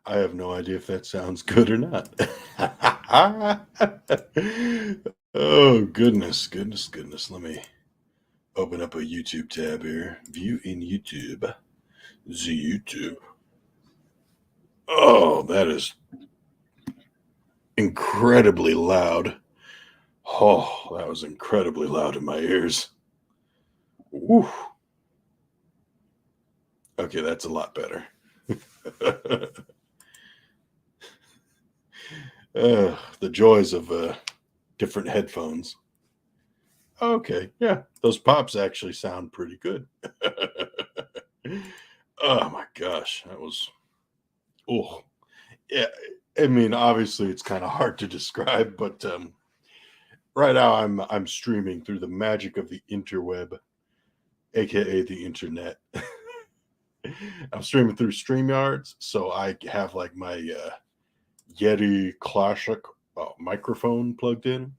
I have no idea if that sounds good or not. Oh, goodness, goodness, goodness. Let me open up a YouTube tab here. View in YouTube. The YouTube. Oh, that is incredibly loud. Oh, that was incredibly loud in my ears. Woo. Okay, that's a lot better. The joys of different headphones. Okay, yeah, those pops actually sound pretty good. Oh my gosh, that was oh yeah. I mean, obviously, it's kind of hard to describe, but right now I'm streaming through the magic of the interweb, aka the internet. I'm streaming through StreamYards, so I have like my Yeti Classic microphone plugged in,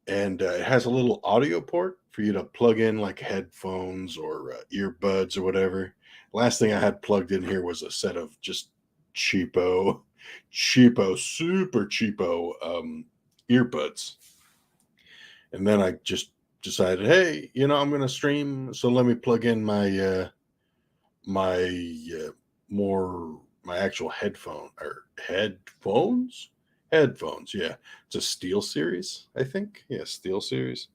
and it has a little audio port for you to plug in like headphones or earbuds or whatever. Last thing I had plugged in here was a set of just super cheapo earbuds, and then I just decided, hey, I'm going to stream, so let me plug in my more my actual headphones. Yeah, it's a Steel Series, I think. Yeah, Steel Series.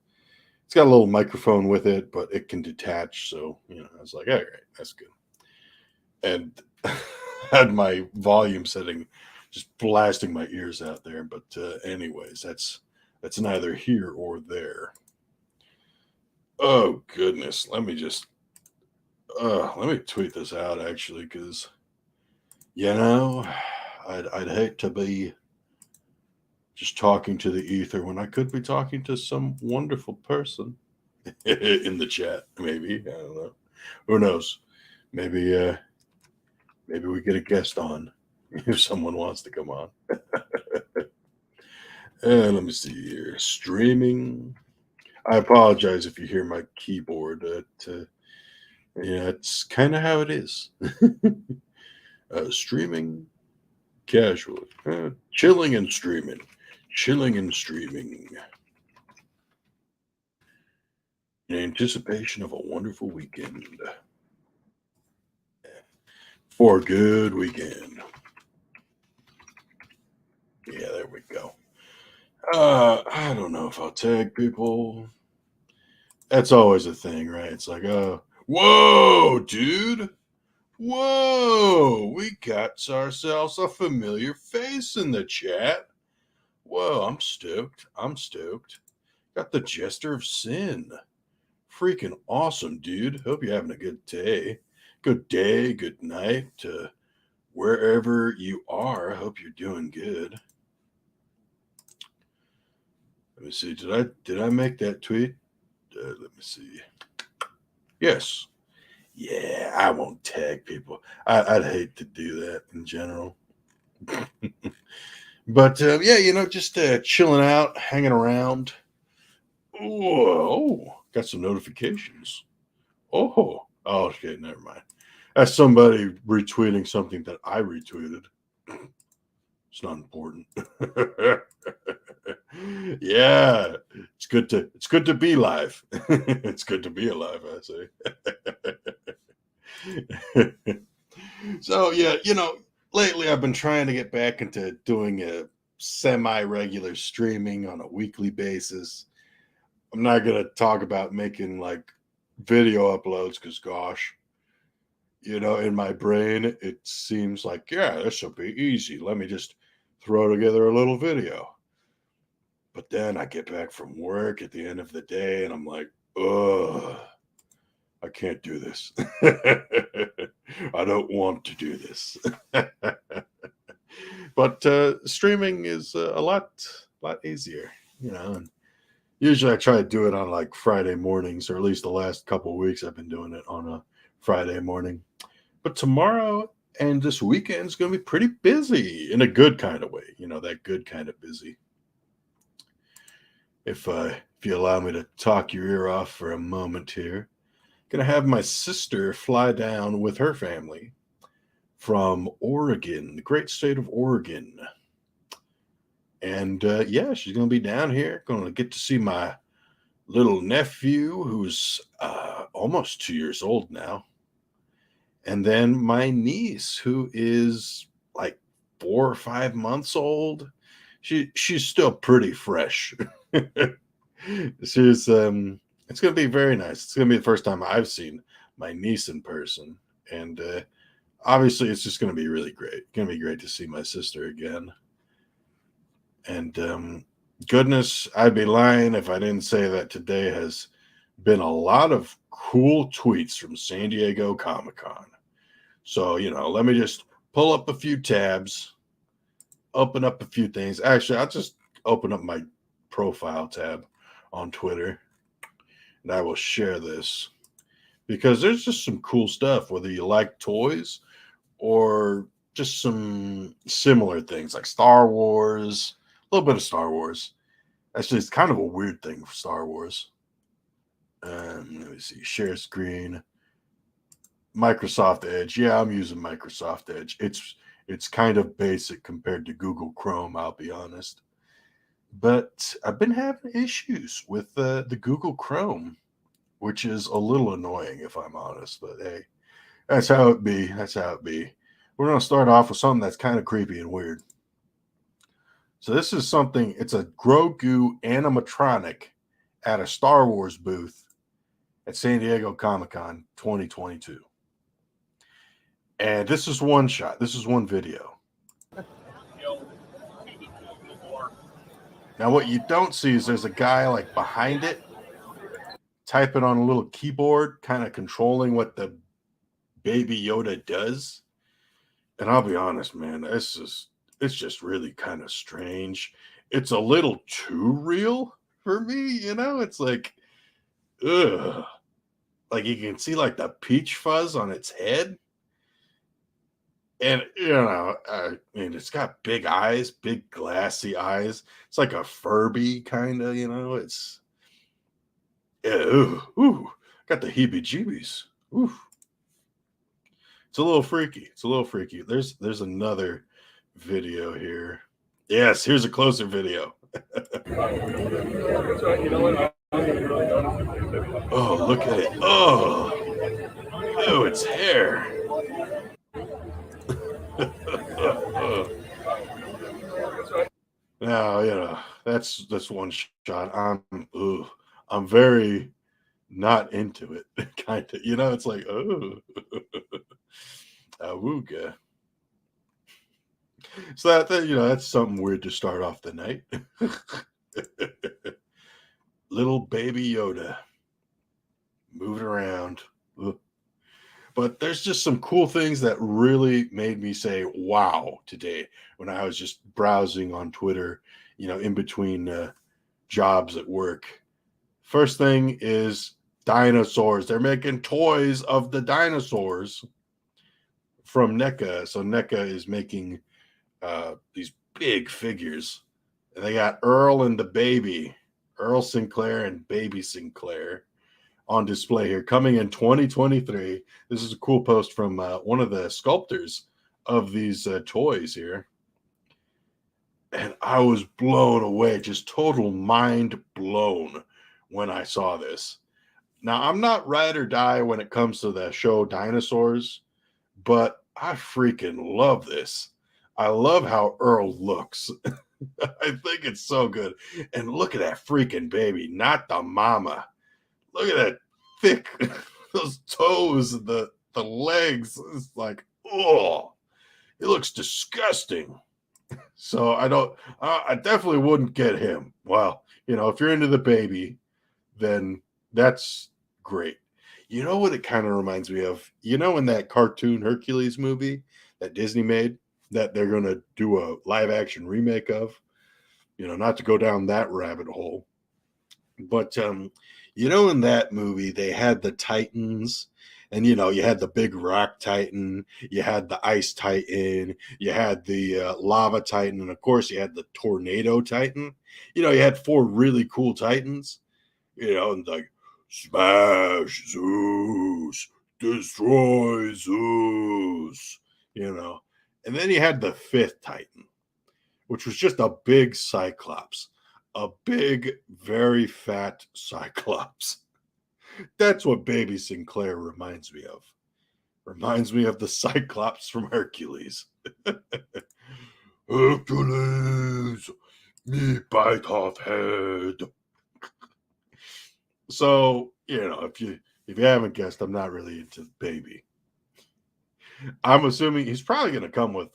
It's got a little microphone with it, but it can detach. So I was like, all right, that's good. And had my volume setting just blasting my ears out there. But anyways, that's neither here or there. Oh goodness, let me tweet this out actually, because you know, I'd hate to be just talking to the ether when I could be talking to some wonderful person in the chat. Maybe, I don't know. Who knows? Maybe maybe we get a guest on if someone wants to come on. Let me see here. Streaming. I apologize if you hear my keyboard. Yeah, it's kind of how it is. Streaming casually, chilling and streaming, chilling and streaming, in anticipation of a wonderful weekend. For a good weekend. Yeah, there we go. I don't know if I'll tag people. That's always a thing, right? It's like, whoa, dude. Whoa, we got ourselves a familiar face in the chat. Whoa, I'm stoked. I'm stoked. Got the Jester of Sin. Freaking awesome, dude. Hope you're having a good day. Good day, good night, wherever you are. I hope you're doing good. Let me see. Did I make that tweet? Let me see. Yes. Yeah, I won't tag people. I'd hate to do that in general. But yeah, just chilling out, hanging around. Oh, got some notifications. Okay, never mind. That's somebody retweeting something that I retweeted. It's not important. Yeah, it's good to be live. It's good to be alive, I say. So yeah, lately I've been trying to get back into doing a semi-regular streaming on a weekly basis. I'm not gonna talk about making like video uploads because gosh, in my brain it seems like, yeah, this will be easy. Let me just throw together a little video. But then I get back from work at the end of the day and I'm like, ugh, I can't do this. I don't want to do this. But streaming is a lot easier, and usually I try to do it on like Friday mornings, or at least the last couple of weeks I've been doing it on a Friday morning. But tomorrow and this weekend is going to be pretty busy in a good kind of way, that good kind of busy. If you allow me to talk your ear off for a moment here, gonna have my sister fly down with her family from Oregon, the great state of Oregon. And yeah, she's going to be down here. Going to get to see my little nephew, who's almost 2 years old now. And then my niece, who is like 4 or 5 months old. She's still pretty fresh. She's it's gonna be very nice. It's gonna be the first time I've seen my niece in person. And obviously it's just gonna be really great. It's gonna be great to see my sister again. And goodness, I'd be lying if I didn't say that today has been a lot of cool tweets from San Diego Comic-Con. So, let me just pull up a few tabs, open up a few things. Actually, I'll just open up my profile tab on Twitter and I will share this because there's just some cool stuff, whether you like toys or just some similar things like Star Wars, a little bit of Star Wars. Actually, it's kind of a weird thing for Star Wars. Let me see, share screen. Microsoft Edge. Yeah, I'm using Microsoft Edge. It's kind of basic compared to Google Chrome, I'll be honest. But I've been having issues with the Google Chrome, which is a little annoying if I'm honest. But hey, that's how it be. That's how it be. We're going to start off with something that's kind of creepy and weird. So this is something, it's a Grogu animatronic at a Star Wars booth at San Diego Comic-Con 2022. And this is one shot. This is one video. Now, what you don't see is there's a guy like behind it, typing on a little keyboard, kind of controlling what the baby Yoda does. And I'll be honest, man, it's just really kind of strange. It's a little too real for me, It's like, ugh. Like you can see like the peach fuzz on its head. And I mean, it's got big eyes, big glassy eyes. It's like a Furby kind of, It's ooh, got the heebie-jeebies. Ooh, it's a little freaky. It's a little freaky. There's another video here. Yes, here's a closer video. Oh, look at it. Oh, its hair. Now, that's one shot. I'm very not into it, kind of. It's like, oh, awooga. So that's something weird to start off the night. Little baby Yoda moving around. Ugh. But there's just some cool things that really made me say, wow, today when I was just browsing on Twitter, in between jobs at work. First thing is dinosaurs. They're making toys of the dinosaurs from NECA. So NECA is making these big figures. And they got Earl and the baby, Earl Sinclair and baby Sinclair, on display here, coming in 2023. This is a cool post from one of the sculptors of these toys here. And I was blown away, just total mind blown when I saw this. Now, I'm not ride or die when it comes to the show dinosaurs, but I freaking love this. I love how Earl looks. I think it's so good. And look at that freaking baby, not the mama. Look at that thick, those toes, the legs. It's like, oh, it looks disgusting. So I definitely wouldn't get him. Well, if you're into the baby, then that's great. You know what it kind of reminds me of? In that cartoon Hercules movie that Disney made that they're going to do a live action remake of, not to go down that rabbit hole. But, in that movie, they had the Titans, and, you had the big rock Titan, you had the ice Titan, you had the lava Titan, and of course, you had the tornado Titan. You had 4 really cool Titans, and like, smash Zeus, destroy Zeus. you know. And then you had the fifth Titan, which was just a big Cyclops, a big, very fat Cyclops. That's what Baby Sinclair reminds me of. Reminds me of the Cyclops from Hercules. Hercules, me bite off head. So, if you haven't guessed, I'm not really into Baby. I'm assuming he's probably going to come with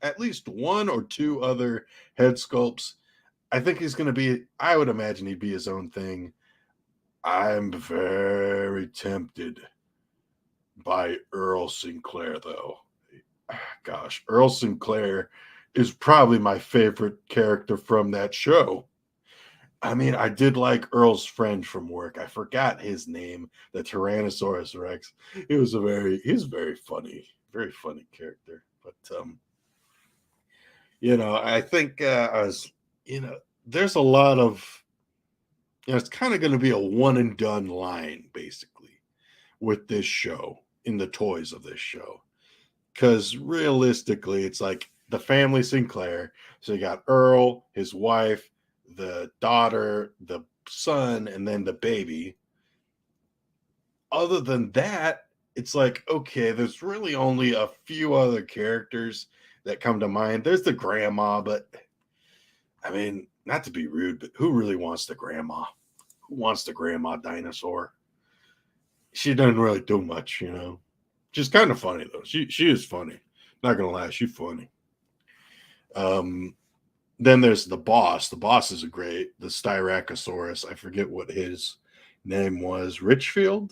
at least one or two other head sculpts. I think he's going to be, I would imagine he'd be his own thing. I'm very tempted by Earl Sinclair, though. Gosh, Earl Sinclair is probably my favorite character from that show. I mean, I did like Earl's friend from work. I forgot his name, the Tyrannosaurus Rex. He's very very funny character. But I think there's a lot of, it's kind of going to be a one and done line basically with this show, in the toys of this show. Because realistically, it's like the family Sinclair. So you got Earl, his wife, the daughter, the son, and then the baby. Other than that, it's like, okay, there's really only a few other characters that come to mind. There's the grandma, but I mean, not to be rude, but who really wants the grandma? Who wants the grandma dinosaur? She doesn't really do much, She's kind of funny though. She is funny. Not gonna lie, she's funny. Then there's the boss. The boss is the Styracosaurus. I forget what his name was. Richfield.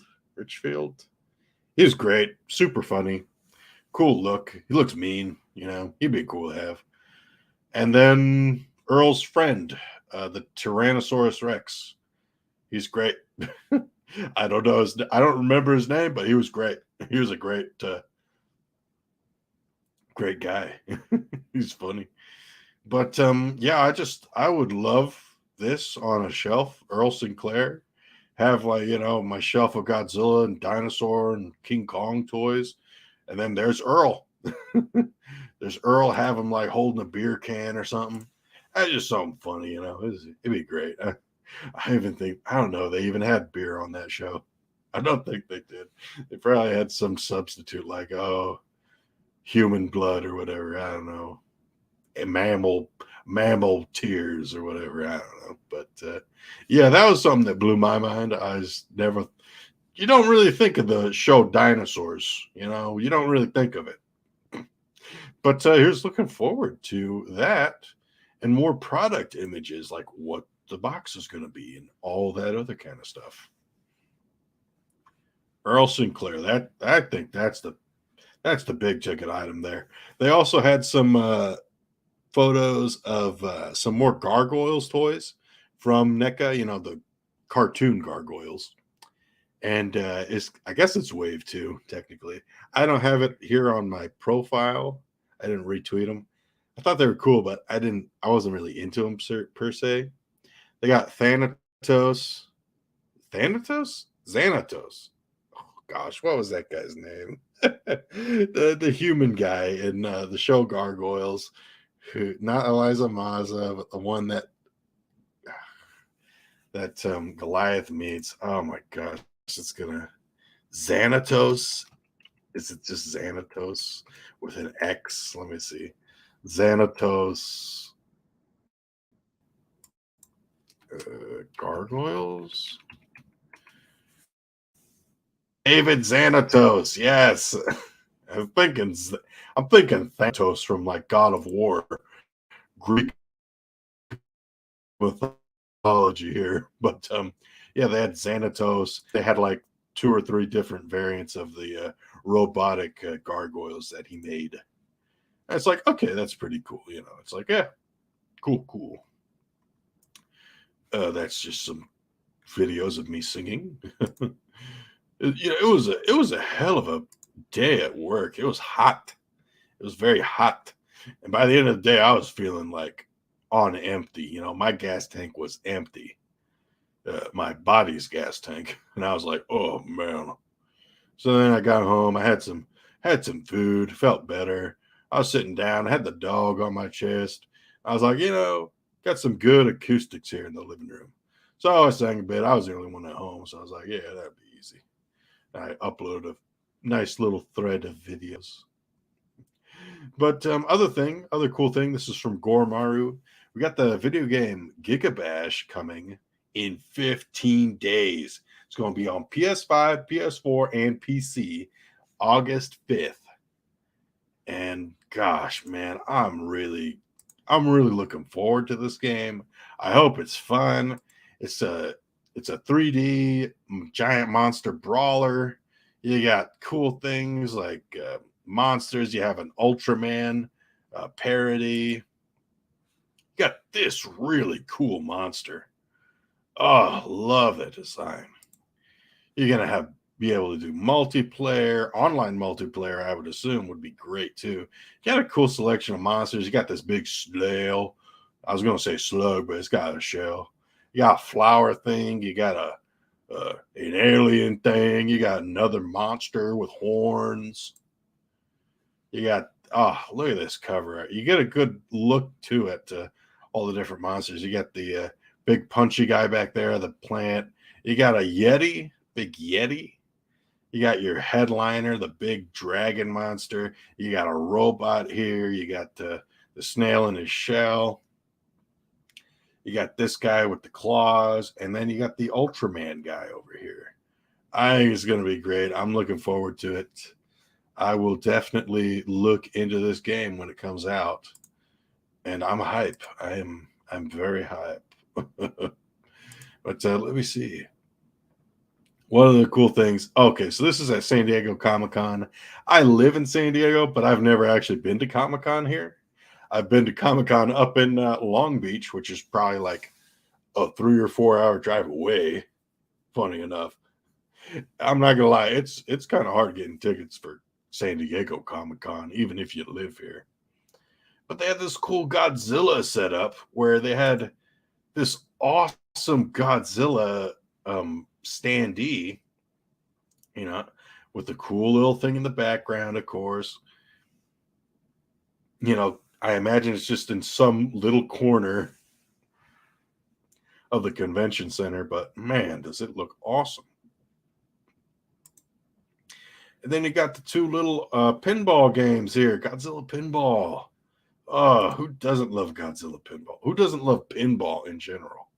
He was great. Super funny. Cool look. He looks mean. He'd be cool to have. And then Earl's friend, the Tyrannosaurus Rex. He's great. I don't know. I don't remember his name, but he was great. He was a great guy. He's funny. But I would love this on a shelf. Earl Sinclair, have my shelf of Godzilla and dinosaur and King Kong toys, and then there's Earl. There's Earl. Have him like holding a beer can or something. That's just something funny, It'd be great. I don't know. They even had beer on that show. I don't think they did. They probably had some substitute like, human blood or whatever. I don't know. A mammal tears or whatever. I don't know. But that was something that blew my mind. You don't really think of the show Dinosaurs, you don't really think of it. But here's looking forward to that and more product images, like what the box is going to be and all that other kind of stuff. Earl Sinclair, I think that's the big ticket item there. They also had some photos of some more Gargoyles toys from NECA, the cartoon Gargoyles. And I guess it's Wave 2, technically. I don't have it here on my profile. I didn't retweet them. I thought they were cool, but I wasn't really into them per se. They got Xanatos. Oh gosh, what was that guy's name? the human guy in the show Gargoyles, who, not Eliza Maza, but the one that Goliath meets. Oh my gosh, Xanatos. Is it just Xanatos with an X? Let me see. Xanatos. Gargoyles. David Xanatos. Yes. I'm thinking Thanatos from like God of War, Greek mythology here. But they had Xanatos. They had like 2 or 3 different variants of the robotic gargoyles that he made. And it's like, okay, that's pretty cool. It's like, yeah, cool. That's just some videos of me singing. It was a hell of a day at work. It was hot. It was very hot. And by the end of the day, I was feeling like on empty. My gas tank was empty. My body's gas tank. And I was like, oh man. So then I got home. I had some had some food, felt better. I was sitting down, had the dog on my chest. I was like, got some good acoustics here in the living room. So I sang a bit. I was the only one at home, so I was like, yeah, that'd be easy. I uploaded a nice little thread of videos. But other cool thing. This is from Gormaru. We got the video game Gigabash coming in 15 days. It's going to be on PS5, PS4, and PC, August 5th. And gosh, man, I'm really looking forward to this game. I hope it's fun. It's a 3D giant monster brawler. You got cool things like monsters. You have an Ultraman parody. You got this really cool monster. Oh, love that design. You're gonna be able to do multiplayer, online multiplayer. I would assume would be great too. You got a cool selection of monsters. You got this big snail. I was gonna say slug, but it's got a shell. You got a flower thing. You got an alien thing. You got another monster with horns. You got look at this cover. You get a good look to it. All the different monsters. You got the big punchy guy back there, the plant. You got a Yeti, big Yeti. You got your headliner, the big dragon monster. You got a robot here. You got the snail in his shell. You got this guy with the claws. And then you got the Ultraman guy over here. I think it's going to be great. I'm looking forward to it. I will definitely look into this game when it comes out. And I'm hype. I'm very hype. But let me see. One of the cool things. Okay, so this is at San Diego Comic-Con. I live in San Diego, but I've never actually been to Comic-Con here. I've been to Comic-Con up in Long Beach, which is probably like a 3 or 4 hour drive away. Funny enough. I'm not gonna lie, it's kind of hard getting tickets for San Diego Comic-Con, even if you live here. But they had this cool Godzilla setup where they had this awesome Godzilla standee, with the cool little thing in the background, of course. I imagine it's just in some little corner of the convention center, but man, does it look awesome. And then you got the two little pinball games here. Godzilla Pinball. Oh, who doesn't love Godzilla Pinball? Who doesn't love pinball in general?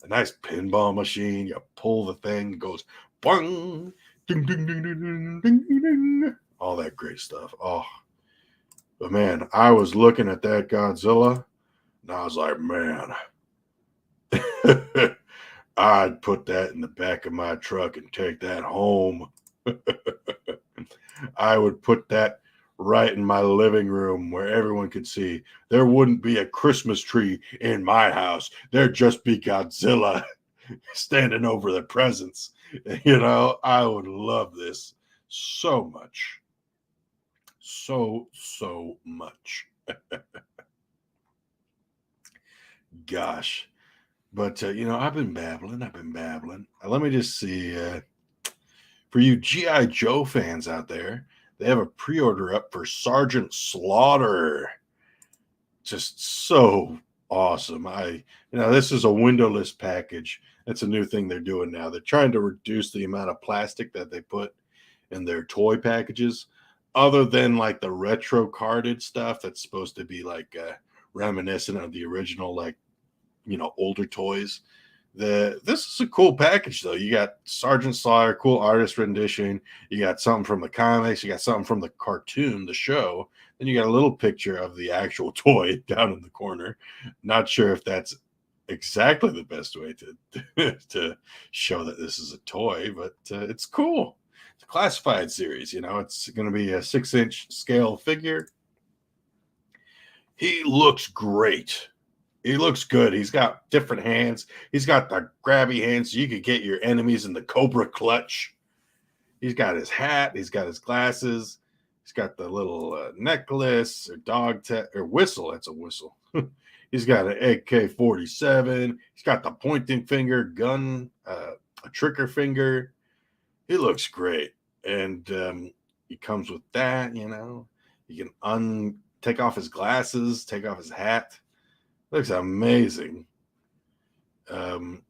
A nice pinball machine. You pull the thing, it goes bang, ding, ding, ding, ding, ding, ding, ding. All that great stuff. Oh, but man, I was looking at that Godzilla, and I was like, man, I'd put that in the back of my truck and take that home. I would put that right in my living room where everyone could see. There wouldn't be a Christmas tree in my house. There'd just be Godzilla standing over the presents. I would love this so much. So much. Gosh. But, I've been babbling. Let me just see. For you G.I. Joe fans out there, they have a pre-order up for Sergeant Slaughter. Just so awesome. This is a windowless package. That's a new thing they're doing now. They're trying to reduce the amount of plastic that they put in their toy packages, other than like the retro carded stuff that's supposed to be like reminiscent of the original, like, older toys. This is a cool package though. You got Sergeant Slaughter, cool artist rendition. You got something from the comics. You got something from the cartoon, the show. Then you got a little picture of the actual toy down in the corner. Not sure if that's exactly the best way to to show that this is a toy, but it's cool. It's a classified series. It's going to be a 6-inch scale figure. He looks great. He looks good. He's got different hands. He's got the grabby hands so you could get your enemies in the Cobra clutch. He's got his hat. He's got his glasses. He's got the little necklace or or whistle. That's a whistle. He's got an AK-47. He's got the pointing finger gun, a trigger finger. He looks great. And, he comes with that, you know. You can take off his glasses, take off his hat. Looks amazing. And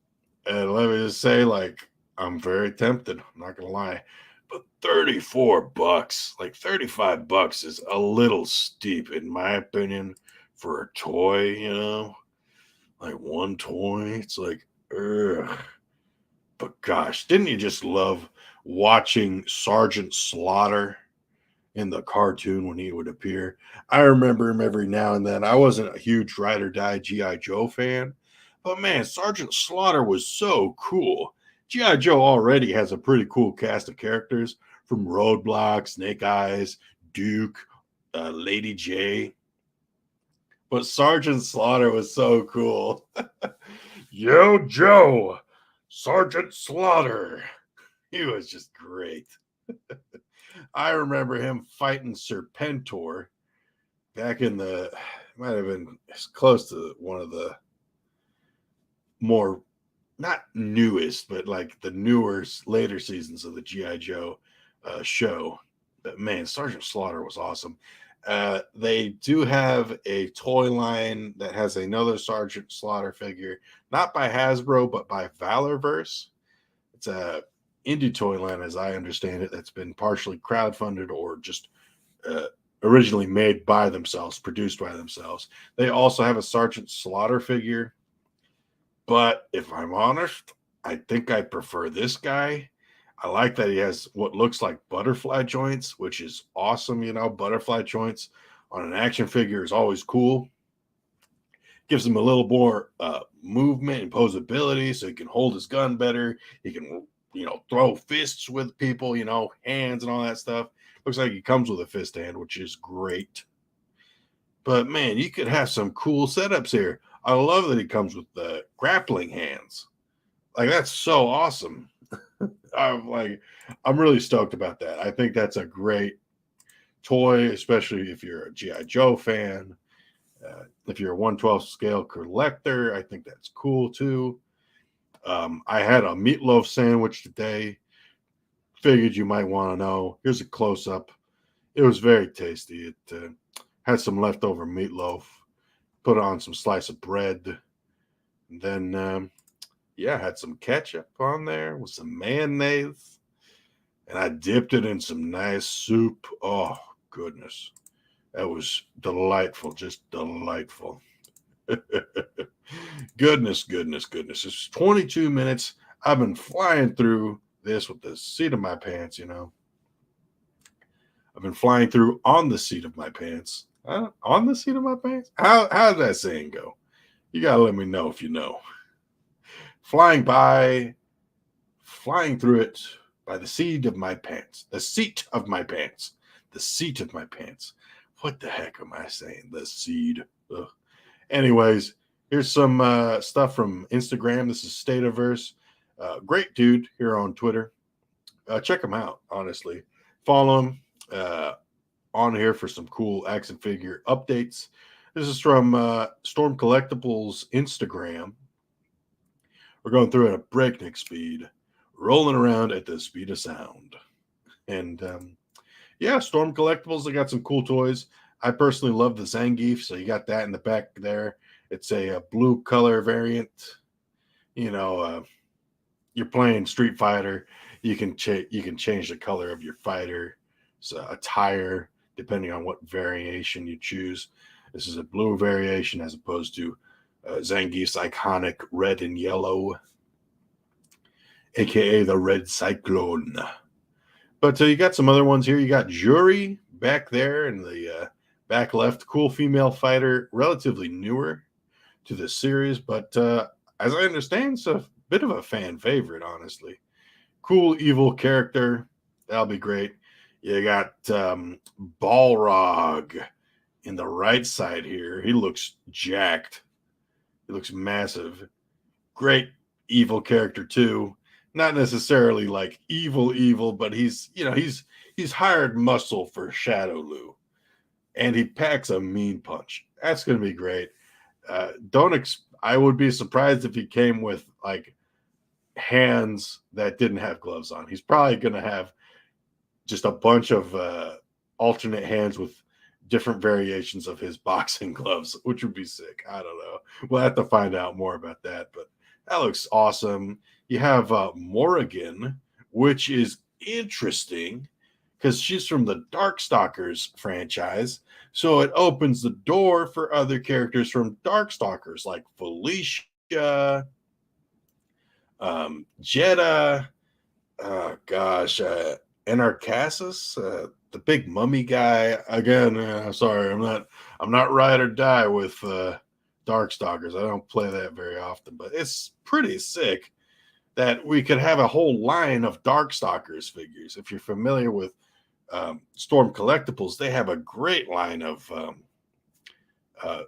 let me just say, like, I'm very tempted. I'm not gonna lie, but $34, like $35, is a little steep in my opinion for a toy. You know, like one toy. It's like, ugh. But gosh, didn't you just love watching Sergeant Slaughter in the cartoon when he would appear? I remember him every now and then. I wasn't a huge Ride or Die G.I. Joe fan, but man, Sergeant Slaughter was so cool. G.I. Joe already has a pretty cool cast of characters from Roadblock, Snake Eyes, Duke, Lady J. But Sergeant Slaughter was so cool. Yo, Joe, Sergeant Slaughter. He was just great. I remember him fighting Serpentor back in the, might have been close to one of the more, not newest, but like the newer, later seasons of the G.I. Joe show. But man, Sergeant Slaughter was awesome. They do have a toy line that has another Sergeant Slaughter figure, not by Hasbro, but by Valorverse. It's a indie toy line, as I understand it, that's been partially crowdfunded or just originally made by themselves, produced by themselves. They also have a Sergeant Slaughter figure, but if I'm honest, I think I prefer this guy. I like that he has what looks like butterfly joints, which is awesome. You know, butterfly joints on an action figure is always cool. Gives him a little more movement and posability, so he can hold his gun better. He can, you know, throw fists with people, you know, hands and all that stuff. Looks like he comes with a fist hand, which is great. But man, you could have some cool setups here. I love that he comes with the grappling hands. Like, that's so awesome. I'm really stoked about that. I think that's a great toy, especially if you're a G.I. Joe fan. If you're a 1/12 scale collector, I think that's cool too. I had a meatloaf sandwich today. Figured you might want to know. Here's a close up. It was very tasty. It had some leftover meatloaf, put on some slice of bread, and then had some ketchup on there with some mayonnaise, and I dipped it in some nice soup. Oh goodness, that was delightful, just delightful. Goodness. It's 22 minutes. I've been flying through this with the seat of my pants, you know. I've been flying through on the seat of my pants. On the seat of my pants? How's that saying go? You gotta let me know if you know. Flying through it by the seat of my pants. The seat of my pants. The seat of my pants. What the heck am I saying? The seed. Ugh. Anyways, here's some stuff from Instagram. This is Stativerse. Great dude here on Twitter. Check him out, honestly. Follow him on here for some cool action figure updates. This is from Storm Collectibles Instagram. We're going through at a breakneck speed, rolling around at the speed of sound. And Storm Collectibles, they got some cool toys. I personally love the Zangief, so you got that in the back there. It's a blue color variant. You know, you're playing Street Fighter. You can change the color of your fighter, so attire, depending on what variation you choose. This is a blue variation as opposed to Zangief's iconic red and yellow, aka the Red Cyclone. But you got some other ones here. You got Juri back there in the back left. Cool female fighter, relatively newer to the series, but as I understand, it's a bit of a fan favorite, honestly. Cool evil character. That'll be great. You got Balrog in the right side here. He looks jacked. He looks massive. Great evil character too. Not necessarily like evil, but he's hired muscle for Shadowloo, and he packs a mean punch. That's going to be great. I would be surprised if he came with like hands that didn't have gloves on. He's probably going to have just a bunch of alternate hands with different variations of his boxing gloves, which would be sick. I don't know. We'll have to find out more about that, but that looks awesome. You have Morrigan, which is interesting because she's from the Darkstalkers franchise. So it opens the door for other characters from Darkstalkers like Felicia, Jeddah, oh gosh, Anarchassus, the big mummy guy. Again, sorry, I'm not ride or die with Darkstalkers. I don't play that very often, but it's pretty sick that we could have a whole line of Darkstalkers figures. If you're familiar with Storm Collectibles, they have a great line of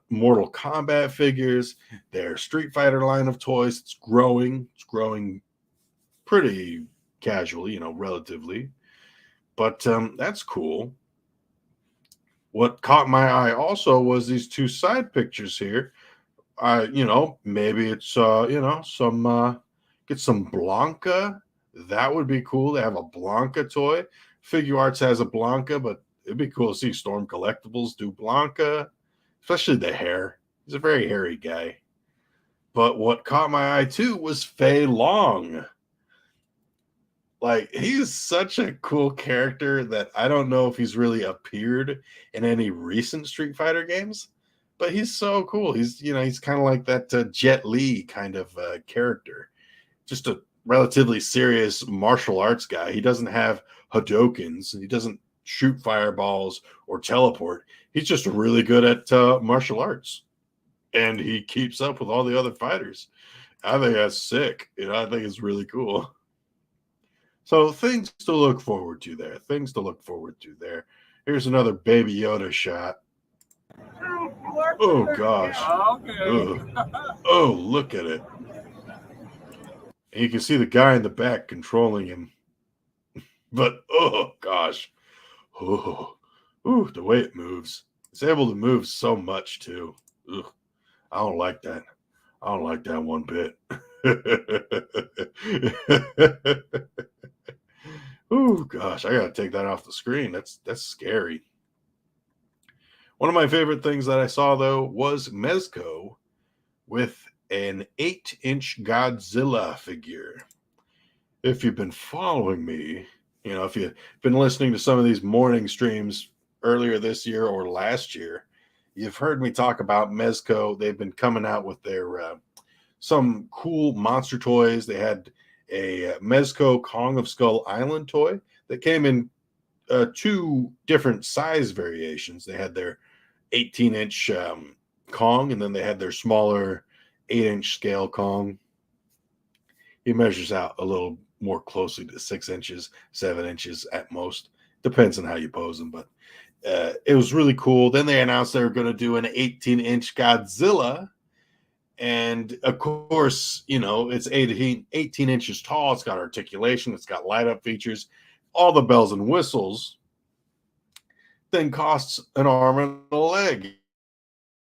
Mortal Kombat figures. Their Street Fighter line of toys. It's growing. It's growing pretty casually, relatively. But that's cool. What caught my eye also was these two side pictures here. Maybe it's some get some Blanca. That would be cool. They have a Blanca toy. Figure Arts has a Blanca, but it'd be cool to see Storm Collectibles do Blanca, especially the hair. He's a very hairy guy. But what caught my eye too was Fei Long. Like, he's such a cool character that I don't know if he's really appeared in any recent Street Fighter games, but he's so cool. He's kind of like that Jet Li kind of character. Just a relatively serious martial arts guy. He doesn't have Hadokens. He doesn't shoot fireballs or teleport. He's just really good at martial arts. And he keeps up with all the other fighters. I think that's sick. I think it's really cool. So things to look forward to there. Here's another Baby Yoda shot. Oh, gosh. Okay. Oh, look at it. And you can see the guy in the back controlling him. But, oh, gosh. Oh, ooh, the way it moves. It's able to move so much, too. Ugh, I don't like that. I don't like that one bit. Oh, gosh. I got to take that off the screen. That's scary. One of my favorite things that I saw, though, was Mezco with an 8-inch Godzilla figure. If you've been following me, if you've been listening to some of these morning streams earlier this year or last year, you've heard me talk about Mezco. They've been coming out with their some cool monster toys. They had a Mezco Kong of Skull Island toy that came in 2 different size variations. They had their 18-inch Kong, and then they had their smaller 8-inch scale Kong. He measures out a little more closely to 6 inches, 7 inches at most. Depends on how you pose him, but it was really cool. Then they announced they were going to do an 18-inch Godzilla. And of course, it's 18 inches tall. It's got articulation. It's got light up features, all the bells and whistles. Then costs an arm and a leg.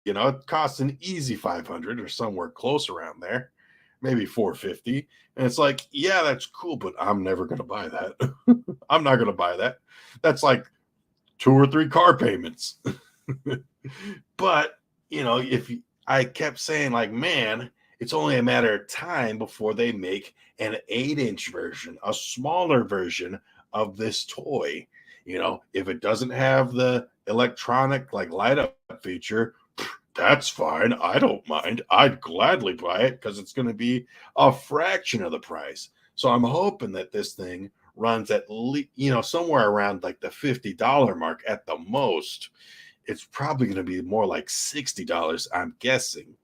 It costs an easy $500 or somewhere close around there, maybe $450. And it's like, yeah, that's cool, but I'm never going to buy that. I'm not going to buy that. That's like 2 or 3 car payments. But, I kept saying, like, man, it's only a matter of time before they make an 8-inch version, a smaller version of this toy. If it doesn't have the electronic, like, light up feature, that's fine. I don't mind. I'd gladly buy it because it's going to be a fraction of the price. So I'm hoping that this thing runs at least, somewhere around like the $50 mark at the most. It's probably going to be more like $60, I'm guessing.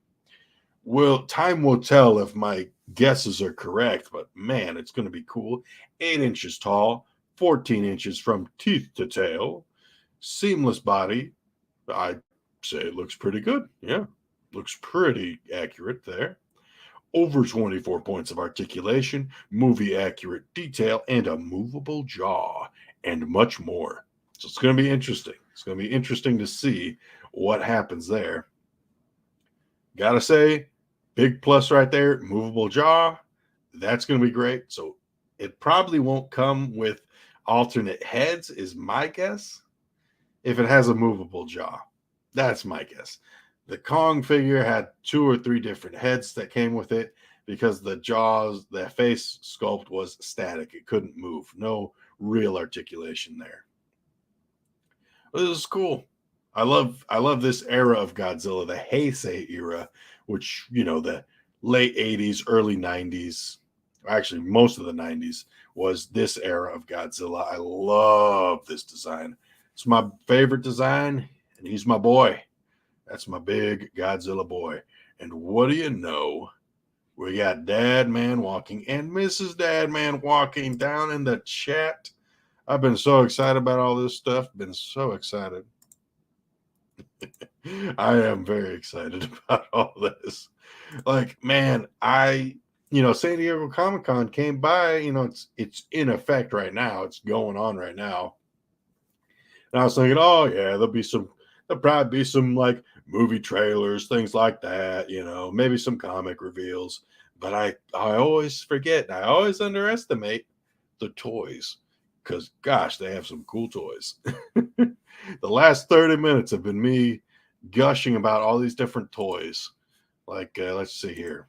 Well, time will tell if my guesses are correct, but man, it's going to be cool. 8 inches tall, 14 inches from teeth to tail, seamless body. I'd say it looks pretty good. Yeah, looks pretty accurate there. Over 24 points of articulation, movie accurate detail, and a movable jaw, and much more. So it's going to be interesting. It's going to be interesting to see what happens there. Gotta say, big plus right there, movable jaw. That's going to be great. So it probably won't come with alternate heads is my guess. If it has a movable jaw, that's my guess. The Kong figure had 2 or 3 different heads that came with it because the jaws, the face sculpt was static. It couldn't move. No real articulation there. But this is cool. I love this era of Godzilla, the Heisei era, which, the late 80s, early 90s, actually most of the 90s was this era of Godzilla. I love this design. It's my favorite design, and he's my boy. That's my big Godzilla boy. And what do you know? We got Dad Man walking and Mrs. Dad Man walking down in the chat. I've been so excited about all this stuff. Been so excited. I am very excited about all this. Like, man, San Diego Comic-Con came by, it's in effect right now. It's going on right now. And I was thinking, oh yeah, there'll probably be some like movie trailers, things like that, maybe some comic reveals. But I always forget, I always underestimate the toys. Because gosh, they have some cool toys. The last 30 minutes have been me gushing about all these different toys. Like, let's see here.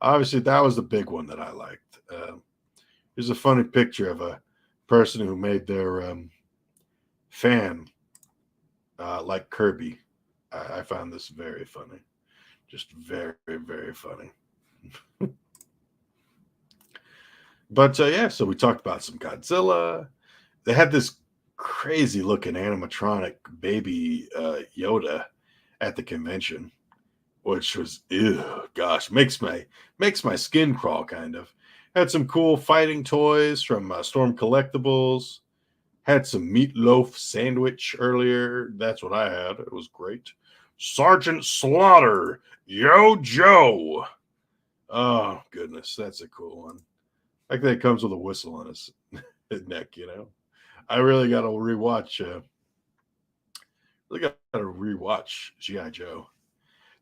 Obviously, that was the big one that I liked. Here's a funny picture of a person who made their fan like Kirby. I found this very funny. Just very, very funny. But yeah, so we talked about some Godzilla. They had this crazy looking animatronic baby Yoda at the convention, which was, ew, gosh, makes my skin crawl kind of. Had some cool fighting toys from Storm Collectibles. Had some Meatloaf Sandwich earlier. That's what I had. It was great. Sergeant Slaughter, Yo Joe. Oh goodness, that's a cool one. Like that comes with a whistle on his neck, I really got to rewatch. GI Joe.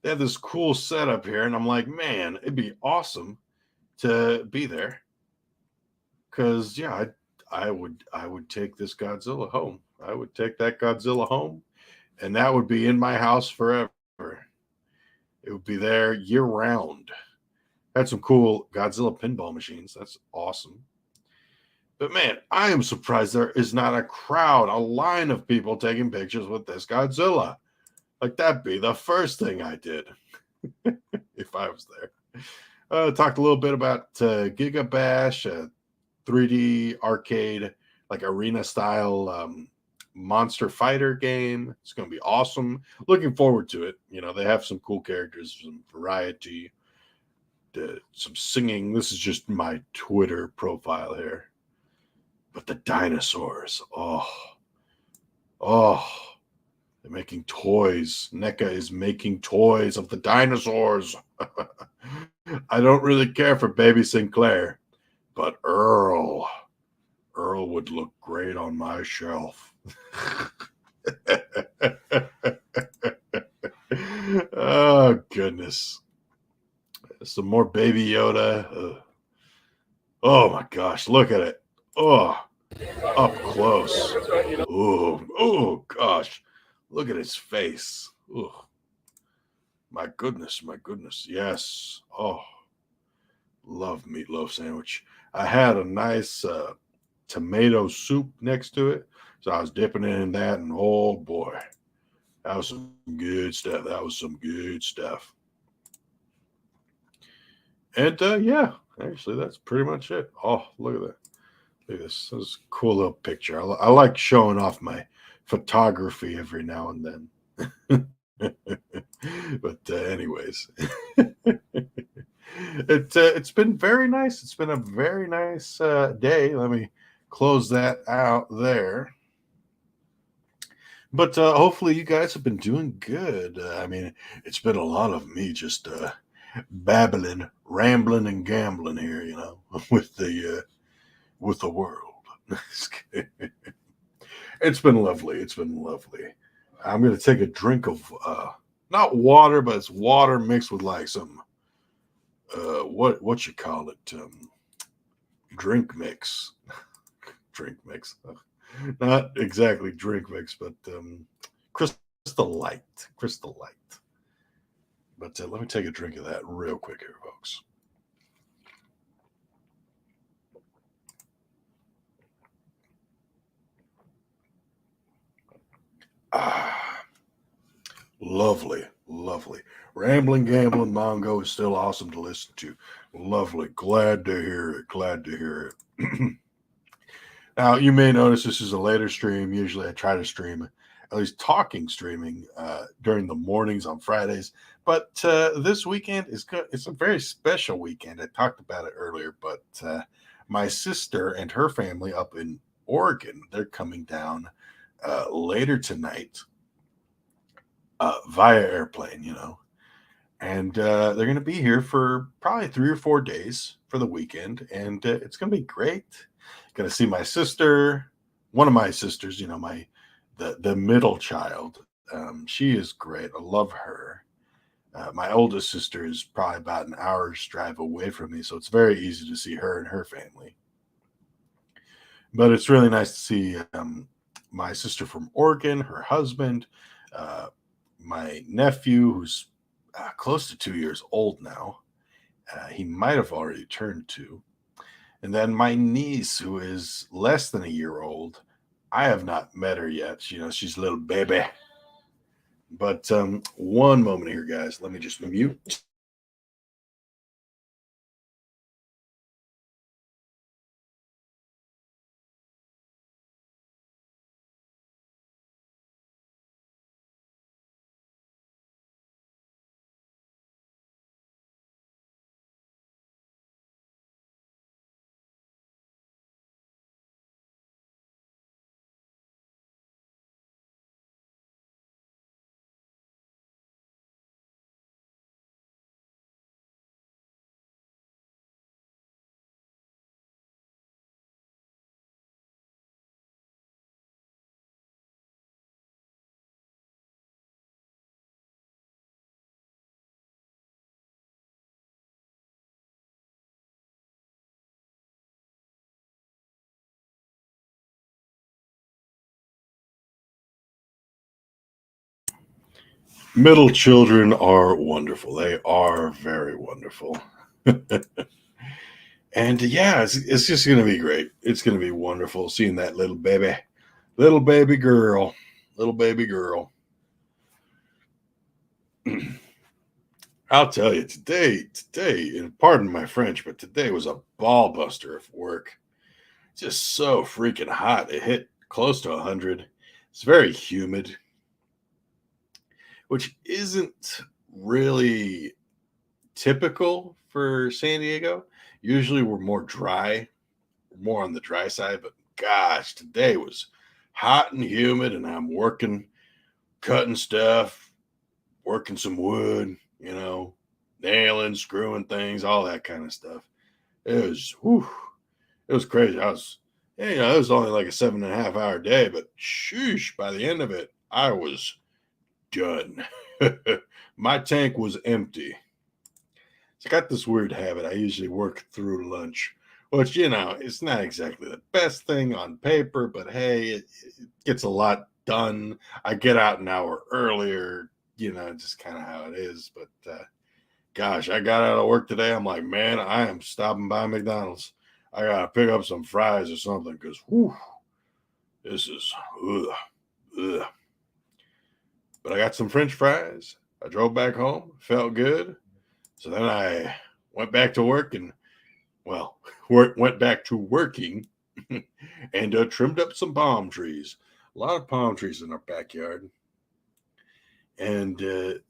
They have this cool setup here, and I'm like, man, it'd be awesome to be there. Cause yeah, I would take this Godzilla home. I would take that Godzilla home, and that would be in my house forever. It would be there year round. Had some cool Godzilla pinball machines. That's awesome. But man, I am surprised there is not a crowd, a line of people taking pictures with this Godzilla. Like, that'd be the first thing I did if I was there. Talked a little bit about Giga Bash, 3D arcade, like arena style monster fighter game. It's going to be awesome. Looking forward to it. They have some cool characters, some variety, some singing. This is just my Twitter profile here. But the dinosaurs, oh, they're making toys. NECA is making toys of the dinosaurs. I don't really care for Baby Sinclair, but Earl would look great on my shelf. Oh, goodness. Some more Baby Yoda. Ugh. Oh, my gosh. Look at it. Oh, up close. Oh, gosh. Look at his face. Oh, my goodness. Yes. Oh, love Meatloaf Sandwich. I had a nice tomato soup next to it, so I was dipping in that, and oh, boy. That was some good stuff. And yeah, actually, that's pretty much it. Oh, look at that. Look at this. This is a cool little picture. I like showing off my photography every now and then. But anyways, it's been very nice. It's been a very nice day. Let me close that out there. But hopefully you guys have been doing good. I mean, it's been a lot of me just babbling, rambling, and gambling here, with the world. It's been lovely. I'm going to take a drink of not water, but it's water mixed with like some what you call it, drink mix. drink mix. Not exactly drink mix, but Crystal Light. Crystal Light. But let me take a drink of that real quick here, folks. Ah, lovely, lovely. Rambling, Gambling Mongo is still awesome to listen to. Lovely. Glad to hear it. Glad to hear it. Now, you may notice this is a later stream. Usually I try to stream, at least talking streaming, during the mornings on Fridays. But this weekend is good. It's a very special weekend. I talked about it earlier, but my sister and her family up in Oregon, they're coming down later tonight via airplane, and they're going to be here for probably 3 or 4 days for the weekend, and it's going to be great. Going to see my sister, one of my sisters, the middle child. She is great. I love her. My oldest sister is probably about an hour's drive away from me, so it's very easy to see her and her family. But it's really nice to see my sister from Oregon, her husband, my nephew, who's close to 2 years old now. He might have already turned 2. And then my niece, who is less than a year old. I have not met her yet. She's a little baby. But one moment here, guys. Let me just mute. Middle children are wonderful. They are very wonderful. And yeah, it's just going to be great. It's going to be wonderful seeing that little baby girl, little baby girl. I'll tell you, today, and pardon my French, but today was a ball buster of work. Just so freaking hot. It hit close to 100. It's very humid, which isn't really typical for San Diego. Usually we're more dry, more on the dry side, but gosh, today was hot and humid, and I'm working, cutting stuff, working some wood, nailing, screwing things, all that kind of stuff. It was, whew, it was crazy. It was only like a 7.5 hour day, but sheesh, by the end of it, I was done. My tank was empty. So I got this weird habit. I usually work through lunch, which, it's not exactly the best thing on paper, but hey, it gets a lot done. I get out an hour earlier, just kind of how it is. But gosh, I got out of work today. I'm like, man, I am stopping by McDonald's. I got to pick up some fries or something because, this is, ugh, ugh. But I got some French fries. I drove back home, felt good. So then I went back to work and, went back to working and trimmed up some palm trees. A lot of palm trees in our backyard. And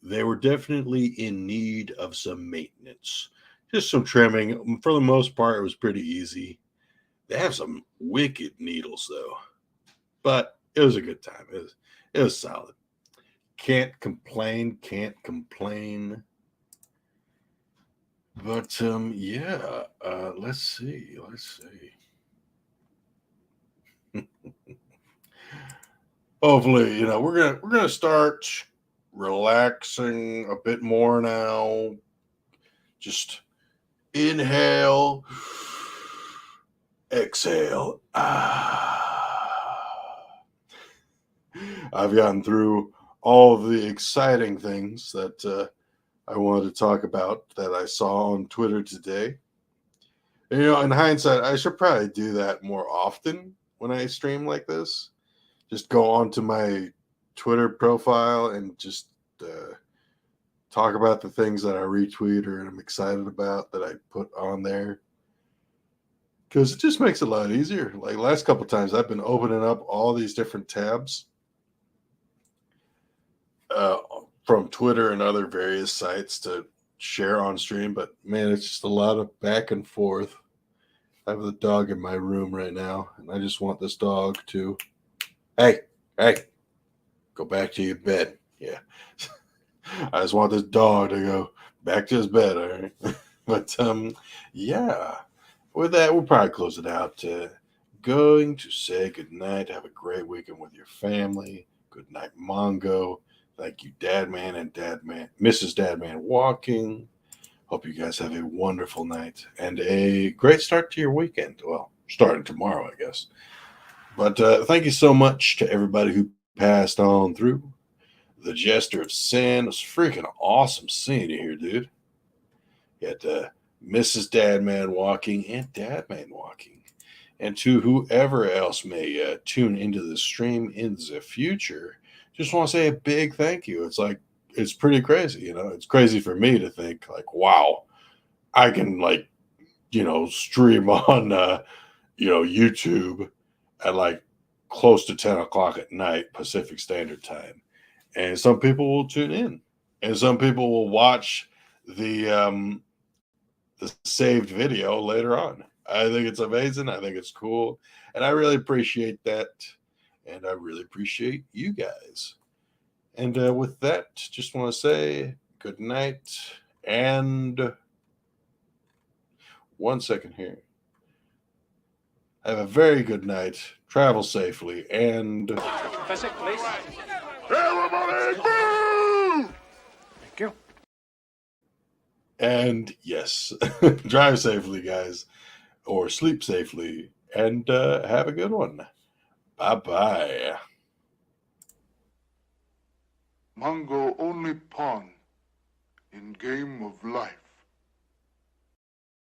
they were definitely in need of some maintenance. Just some trimming. For the most part, it was pretty easy. They have some wicked needles, though. But it was a good time. It was solid. Can't complain. But yeah, let's see. Hopefully, we're gonna start relaxing a bit more now. Just inhale exhale. I've gotten through all of the exciting things that I wanted to talk about that I saw on Twitter today. And, in hindsight, I should probably do that more often when I stream like this. Just go onto my Twitter profile and just talk about the things that I retweet or I'm excited about that I put on there. Because it just makes it a lot easier. Like last couple times, I've been opening up all these different tabs from Twitter and other various sites to share on stream. But man, it's just a lot of back and forth. I have the dog in my room right now, and I just want this dog to, hey, go back to your bed. Yeah. I just want this dog to go back to his bed, all right? But yeah. With that, we'll probably close it out. Going to say good night. Have a great weekend with your family. Good night, Mongo. Thank you, Dadman and Dadman, Mrs. Dadman Walking. Hope you guys have a wonderful night and a great start to your weekend. Well, starting tomorrow, I guess. But thank you so much to everybody who passed on through. The Jester of Sin. It was freaking awesome seeing you here, dude. You had Mrs. Dadman Walking and Dadman Walking. And to whoever else may tune into the stream in the future, just want to say a big thank you. It's pretty crazy, It's crazy for me to think like, wow, I can stream on YouTube at like close to 10 o'clock at night Pacific Standard Time. And some people will tune in. And some people will watch the saved video later on. I think it's amazing. I think it's cool. And I really appreciate that. And I really appreciate you guys. And with that, just want to say good night. And 1 second here. Have a very good night. Travel safely. And Physics, please. Everybody, boo! Thank you. And yes, drive safely, guys, or sleep safely, and have a good one. Bye-bye. Mongo only pawn in game of life.